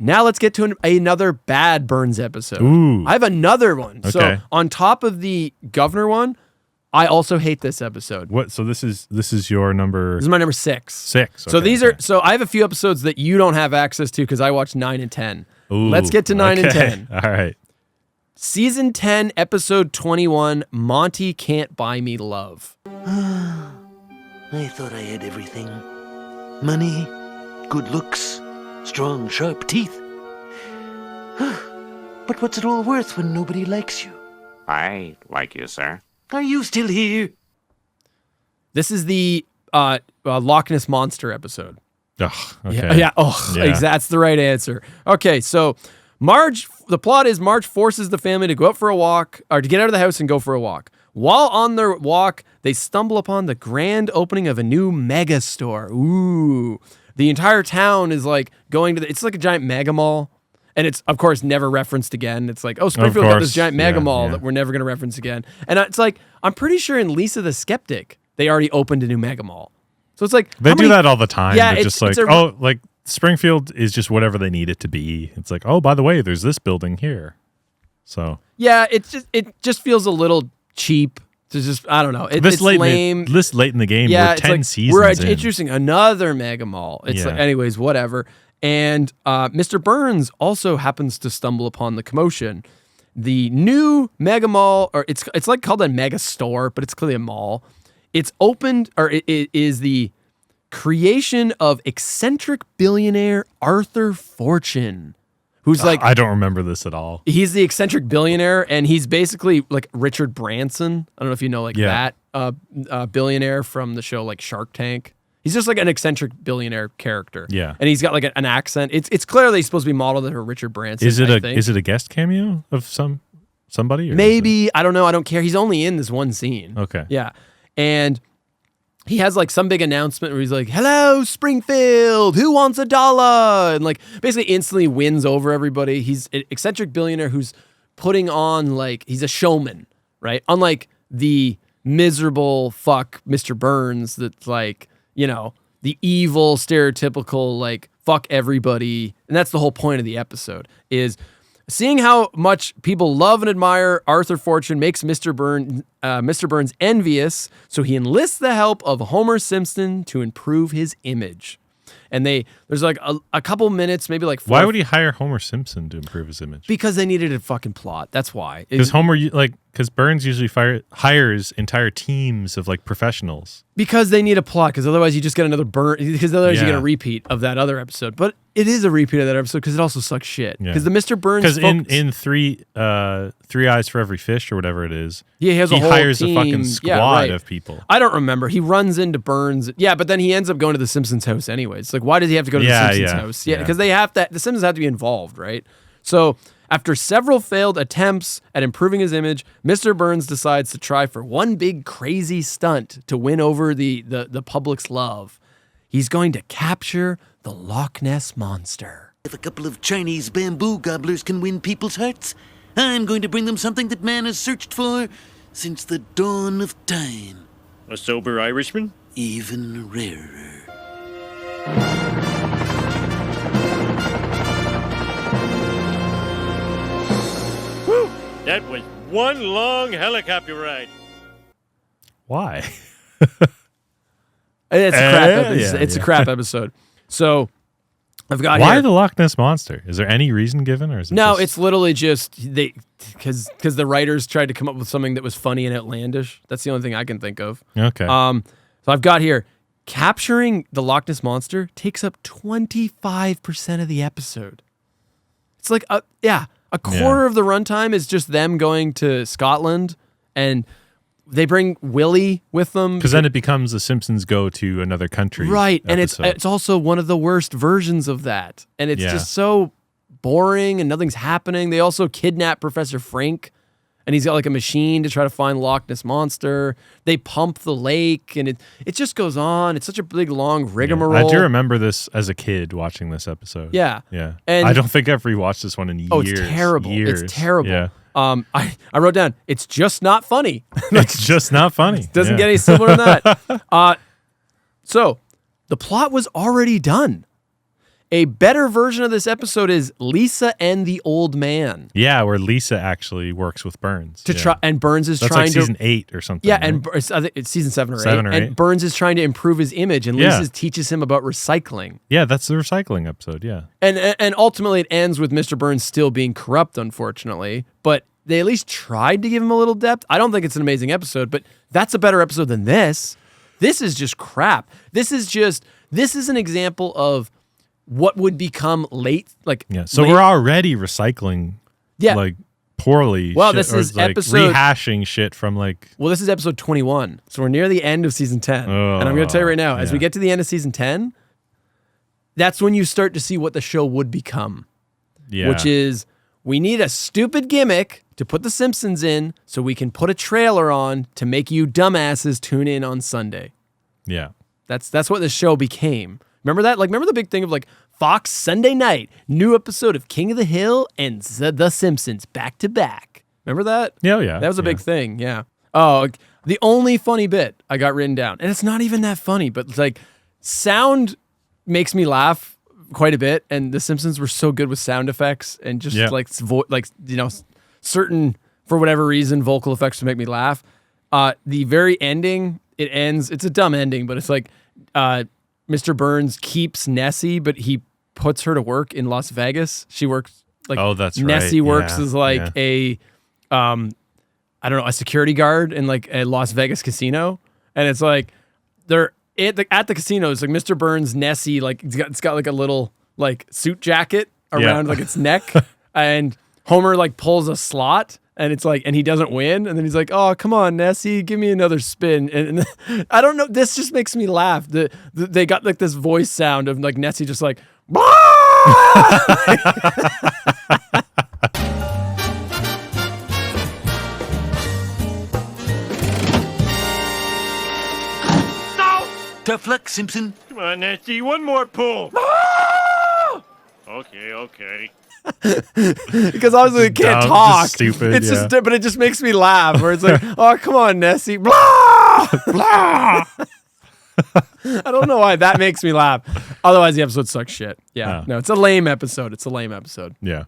Now let's get to another bad Burns episode. Ooh. I have another one. Okay. So on top of the governor one, I also hate this episode. What? So this is your number. This is my number 6. 6. So these are. So I have a few episodes that you don't have access to because I watched 9 and 10. Ooh, let's get to 9 and 10. All right. Season 10, episode 21. Monty Can't Buy Me Love. I thought I had everything. Money, good looks, strong, sharp teeth. But what's it all worth when nobody likes you? I like you, sir. Are you still here? This is the Lochness Monster episode. Ugh, okay. Yeah. That's the right answer. Okay, so the plot is Marge forces the family to go out for a walk, or to get out of the house and go for a walk. While on their walk, they stumble upon the grand opening of a new mega store. Ooh. The entire town is like going to it's like a giant mega mall. And it's, of course, never referenced again. It's like, oh, Springfield got this giant mega mall that we're never going to reference again. And it's like, I'm pretty sure in Lisa the Skeptic, they already opened a new mega mall. So it's like... They do that all the time. Yeah, They're just like, Springfield is just whatever they need it to be. It's like, oh, by the way, there's this building here. So... Yeah, it just feels a little cheap. It's just, I don't know. It's lame. This late in the game, yeah, we're 10 seasons we're in. introducing another mega mall. It's like, anyways, whatever. And Mr. Burns also happens to stumble upon the commotion. The new mega mall, or it's like called a mega store, but it's clearly a mall. It's opened, or it is the creation of eccentric billionaire Arthur Fortune, who's like... I don't remember this at all. He's the eccentric billionaire, and he's basically like Richard Branson. I don't know if you know that billionaire from the show like Shark Tank. He's just like an eccentric billionaire character. Yeah. And he's got like an accent. It's clearly supposed to be modeled after Richard Branson. Is it a guest cameo of somebody? Or maybe. I don't know. I don't care. He's only in this one scene. Okay. Yeah. And he has like some big announcement where he's like, hello, Springfield, who wants $1? And like basically instantly wins over everybody. He's an eccentric billionaire who's putting on like, he's a showman, right? Unlike the miserable fuck Mr. Burns that's like, you know, the evil, stereotypical, like, fuck everybody. And that's the whole point of the episode, is seeing how much people love and admire Arthur Fortune makes Mr. Burns envious, so he enlists the help of Homer Simpson to improve his image. And there's like a couple minutes, maybe like 4. Why would he hire Homer Simpson to improve his image? Because they needed a fucking plot. That's why. Because Burns usually hires entire teams of like professionals. Because they need a plot. Because otherwise you just get another burn. Because otherwise you get a repeat of that other episode. But it is a repeat of that episode because it also sucks shit. Because the Mr. Burns. Because in three eyes for every fish or whatever it is, he has a whole hires team. a fucking squad of people. I don't remember. He runs into Burns. Yeah, but then he ends up going to the Simpsons house anyways. Like, why does he have to go to the Simpsons house? Yeah, because the Simpsons have to be involved, right? So after several failed attempts at improving his image, Mr. Burns decides to try for one big crazy stunt to win over the public's love. He's going to capture the Lochness Monster. If a couple of Chinese bamboo gobblers can win people's hearts, I'm going to bring them something that man has searched for since the dawn of time. A sober Irishman? Even rarer. Whew! That was one long helicopter ride. Why? It's a crap episode. It's a crap episode. So I've got Why here, the Loch Ness Monster? Is there any reason given, or is it no? just... It's literally just because the writers tried to come up with something that was funny and outlandish. That's the only thing I can think of. Okay. So I've got here, capturing the Loch Ness Monster takes up 25% of the episode. It's like a quarter of the runtime is just them going to Scotland, and they bring Willie with them. Because then it becomes the Simpsons go to another country. Right. Episode. And it's also one of the worst versions of that. And it's just so boring and nothing's happening. They also kidnap Professor Frink, and he's got like a machine to try to find Loch Ness Monster. They pump the lake, and it just goes on. It's such a big, long rigmarole. I do remember this as a kid watching this episode. Yeah. Yeah. And I don't think I've rewatched this one in years. Oh, it's terrible. Years. It's terrible. Yeah. I wrote down, it's just not funny. It's just not funny. Doesn't get any simpler than that. So the plot was already done. A better version of this episode is Lisa and the Old Man. Yeah, where Lisa actually works with Burns. And Burns is That's trying like to season 8 or something. Yeah, right? and I think it's season 7 or 8. 7 or 8. And Burns is trying to improve his image, and Lisa teaches him about recycling. Yeah, that's the recycling episode, yeah. And ultimately it ends with Mr. Burns still being corrupt, unfortunately. But they at least tried to give him a little depth. I don't think it's an amazing episode, but that's a better episode than this. This is just crap. This is an example of what would become So we're already recycling poorly. Well, shit, this is like episode rehashing shit from Well, this is episode 21. So we're near the end of season 10. And I'm going to tell you right now, as we get to the end of season 10, that's when you start to see what the show would become. Yeah. Which is, we need a stupid gimmick to put the Simpsons in so we can put a trailer on to make you dumbasses tune in on Sunday. Yeah. That's what the show became. Remember that? Remember the big thing of Fox Sunday night, new episode of King of the Hill and The Simpsons back to back. Remember that? Yeah. That was a big thing, yeah. Oh, the only funny bit I got written down, and it's not even that funny, but sound makes me laugh quite a bit, and The Simpsons were so good with sound effects and just certain, for whatever reason, vocal effects to make me laugh. The very ending, it ends, it's a dumb ending, but it's Mr. Burns keeps Nessie, but he puts her to work in Las Vegas. She works that's right. Nessie works as a security guard in a Las Vegas casino. And it's they're at the casino. It's Mr. Burns, Nessie, it's got a little suit jacket around its neck, and Homer pulls a slot. And it's and he doesn't win. And then he's oh, come on, Nessie, give me another spin. And I don't know. This just makes me laugh. They got this voice sound of Nessie just Tough luck, Simpson. Come on, Nancy, one more pull. Okay. because obviously it can't Dumb, talk. just stupid. It's just, but it just makes me laugh. Where it's oh, come on, Nessie. Blah, blah. I don't know why that makes me laugh. Otherwise, the episode sucks shit. Yeah. No, it's a lame episode. Yeah.